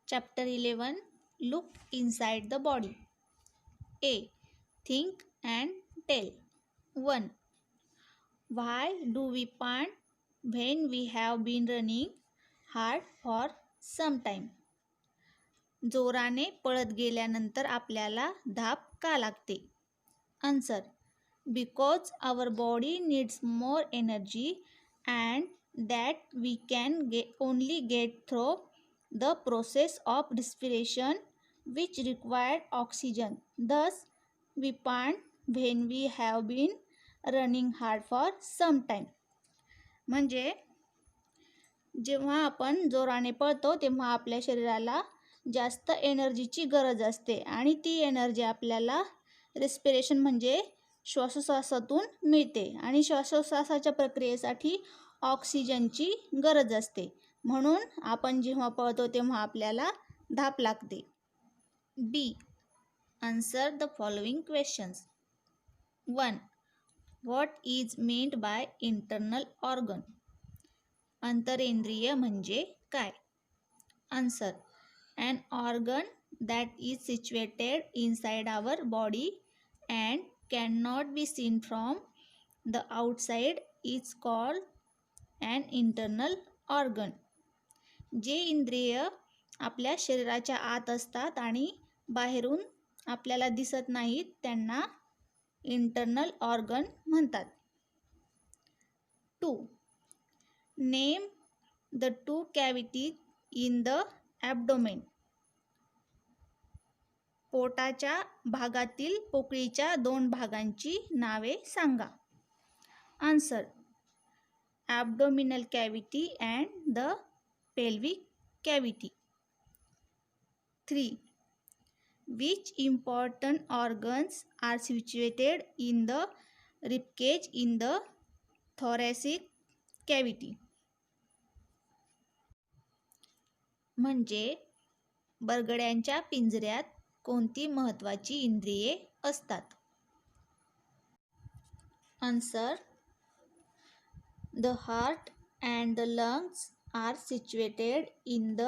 Chapter 11. Look inside the body. A. Think and tell. 1. Why do we pant when we have been running hard for some time? जोराने पळत गेल्यानंतर आपल्याला धाप का लागते? Answer. Because our body needs more energy and that we can only get through the process of respiration which required oxygen. Thus, we pant when we have been running hard for some time. म्हणजे जेव्हा आपण जोराने पळतो तेव्हा आपल्या शरीराला जास्त एनर्जीची गरज असते आणि ती एनर्जी आपल्याला रेस्पिरेशन म्हणजे श्वासोश्वासातून मिळते आणि श्वासोश्वासाच्या प्रक्रियेसाठी ऑक्सिजनची गरज असते. म्हणून आपण जेव्हा पळतो तेव्हा आपल्याला धाप लागते. B. Answer the following questions. 1. What is meant by internal organ? अंतरेंद्रिय म्हणजे काय? Answer. An organ that is situated inside our body and cannot be seen from the outside is called an internal organ. जे इंद्रिय आपल्या शरीराच्या आत असतात आणि बाहेरून आपल्याला दिसत नाहीत त्यांना इंटरनल ऑर्गन म्हणतात. 2. Name the 2 cavities in the abdomen. पोटाच्या भागातील पोकळीच्या 2 भागांची नावे सांगा. Answer. Abdominal cavity and the pelvic cavity. 3. Which important organs are situated in the ribcage in the thoracic cavity? म्हणजे बरगड्यांच्या पिंजऱ्यात कोणती महत्त्वाची इंद्रिये असतात? Answer. The heart and the lungs are situated in the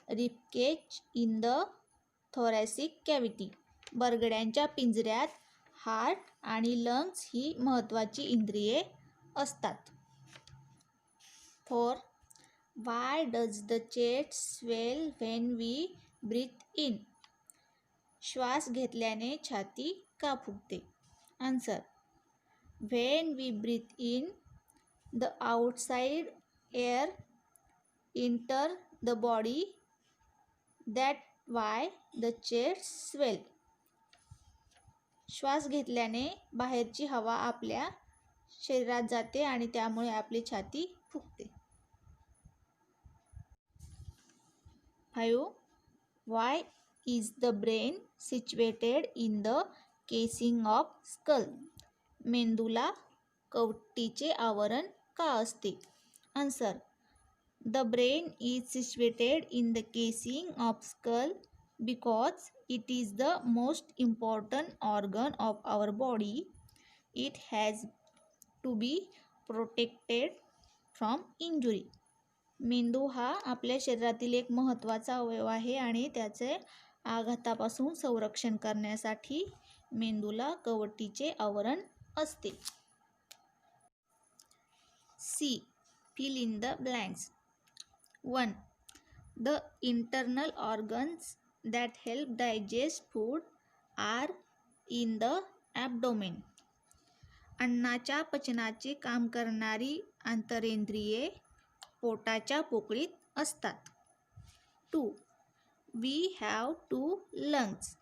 ribcage in the thoracic cavity. बरगड्यांच्या पिंजऱ्यात heart आणि लंग्स ही महत्त्वाची इंद्रिये असतात. 4. Why does the chest swell when we breathe in? श्वास घेतल्याने छाती का फुगते? Answer. When we breathe in, the outside air enter the body. That's why the chest swell. श्वास घेतल्याने बाहेरची हवा आपल्या शरीरात जाते आणि त्यामुळे आपली छाती फुगते. 5. Why is the brain situated in the casing of skull? मेंदूला कवटीचे आवरण का असते? Answer. The brain is situated in the casing of skull because it is the most important organ of our body. It has to be protected from injury. मेंदू हा आपल्या शरीरातील एक महत्त्वाचा अवयव आहे आणि त्याचे आघातापासून संरक्षण करण्यासाठी मेंदूला कवटीचे आवरण असते. C. Fill in the blanks. 1. The internal organs that help digest food are in the abdomen. अन्नाच्या पचनाचे काम करणारी आंतरेंद्रिये पोटाच्या पोकळीत असतात. 2. We have 2 lungs.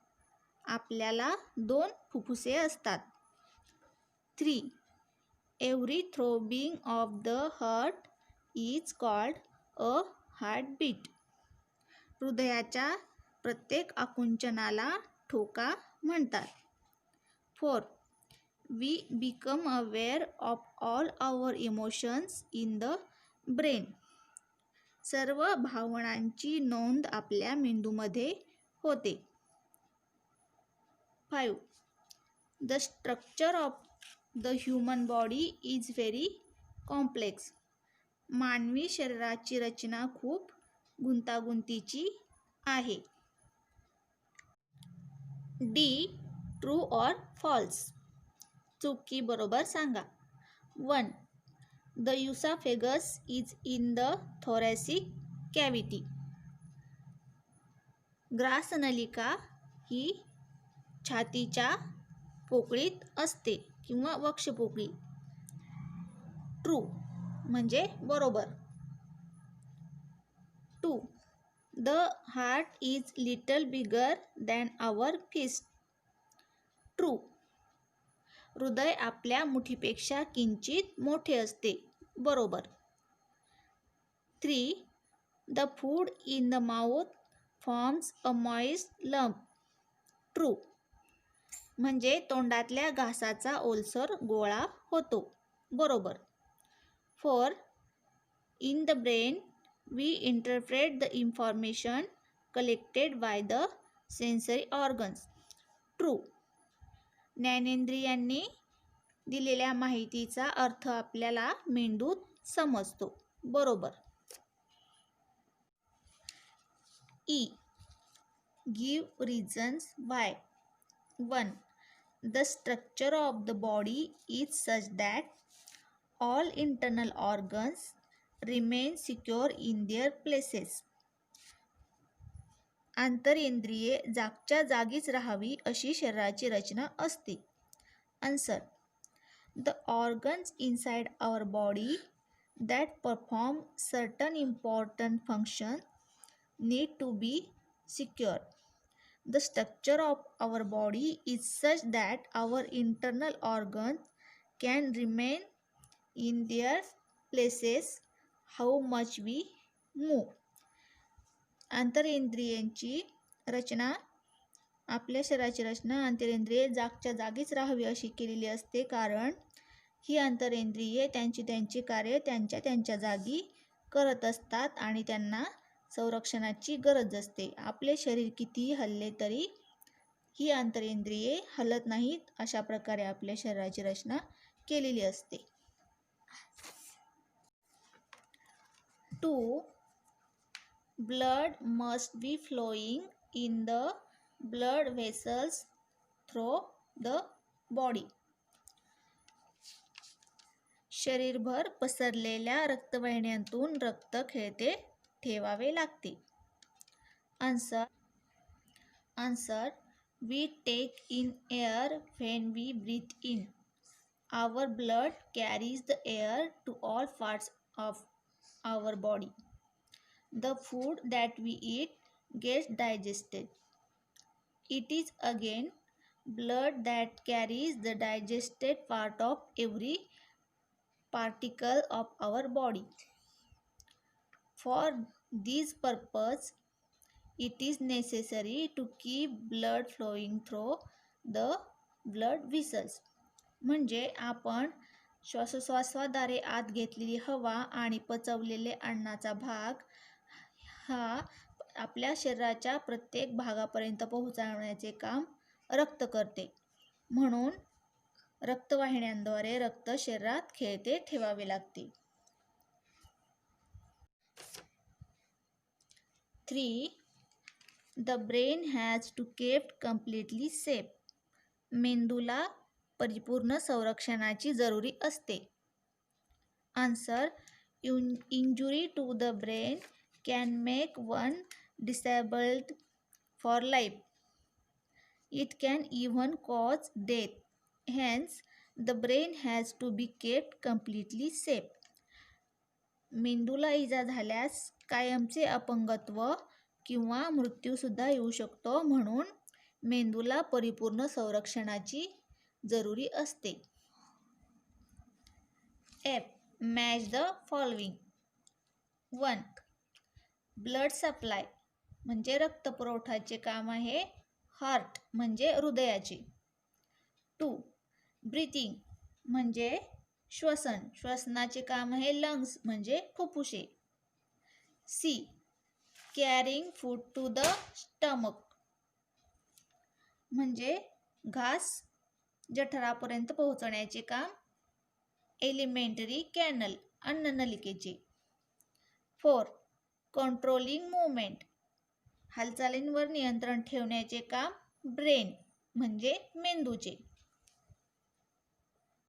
आपल्याला 2 फुफ्फुसे असतात. 3. Every throbbing of the heart is called a heartbeat. हृदयाच्या प्रत्येक आकुंचनाला ठोका म्हणतात. 4. We become aware of all our emotions in the brain. सर्व भावनांची नोंद आपल्या मेंदूमध्ये होते. 5. The structure of the human body is very complex. मानवी शरीराची रचना खूप गुंतागुंतीची आहे. डी. True or false. चूक की बरोबर सांगा. 1. The oesophagus is in the thoracic cavity. ग्रासनलिका ही छातीच्या पोकळीत असते किंवा वक्षपोकळी. ट्रू म्हणजे बरोबर. 2. The heart is little bigger than our fist. True. हृदय आपल्या मुठीपेक्षा किंचित मोठे असते. बरोबर. 3. The food in the mouth forms a moist lump. True. म्हणजे तोंडातल्या घासाचा ओलसर गोळा होतो. बरोबर. 4. In the brain we interpret the information collected by the sensory organs. True. ज्ञानेंद्रियांनी दिलेल्या माहितीचा अर्थ आपल्याला मेंदूत समजतो. बरोबर. E. Give reasons why. 1. The structure of the body is such that all internal organs remain secure in their places. आंतरेंद्रिये जागच्या जागीच राहावी अशी शरीराची रचना असते. Answer. The organs inside our body that perform certain important functions need to be secure. The structure of our body is such that our internal organs can remain in their places how much we move. आंतरेंद्रियांची रचना, आपल्या शरीराची रचना आंतरेंद्रिये जागच्या जागीच राहावी अशी केलेली असते, कारण ही आंतरेंद्रिये त्यांची कार्य त्यांच्या जागी करत असतात आणि त्यांना संरक्षणाची गरज असते. आपले शरीर कितीही हलले तरी ही आंतरेंद्रिये हलत नाहीत. अशा प्रकारे आपल्या शरीराची रचना केलेली असते. 2. Blood must be flowing in the blood vessels through the body. शरीरभर पसरलेल्या रक्तवाहिन्यांतून रक्त खेळते ठेवावे लागते. Answer. We take in air when we breathe in. Our blood carries the air to all parts of our body. The food that we eat gets digested. It is again blood that carries the digested part of every particle of our body. For this purpose, it is necessary to keep blood flowing through the blood vessels. म्हणजे आपण श्वासोच्छ्वासाद्वारे आत घेतलेली हवा आणि पचवलेले अन्नाचा भाग हा आपल्या शरीराच्या प्रत्येक भागापर्यंत पोहोचवण्याचे काम रक्त करते. म्हणून रक्तवाहिन्यांद्वारे रक्त शरीरात खेळते ठेवावे लागते. 3. The brain has to kept completely safe. मेंदूला परिपूर्ण संरक्षणाची जरुरी असते. Answer. Injury to the brain can make one disabled for life. It can even cause death. Hence, the brain has to be kept completely safe. मेंदूला इजा झाल्यास कायमचे अपंगत्व किंवा मृत्यूसुद्धा येऊ शकतो. म्हणून मेंदूला परिपूर्ण संरक्षणाची जरुरी असते. F. Match the following. 1. Blood supply म्हणजे रक्तपुरवठ्याचे काम आहे हार्ट म्हणजे हृदयाचे. 2. ब्रीथिंग म्हणजे श्वसनाचे काम आहे लंग्स म्हणजे फुफ्फुसे. C. Carrying food to the stomach म्हणजे घास जठरापर्यंत पोहोचवण्याचे काम एलिमेंटरी कॅनल अन्ननलिकेचे. 4. कंट्रोलिंग मूवमेंट हालचालींवर नियंत्रण ठेवण्याचे काम ब्रेन म्हणजे मेंदूचे.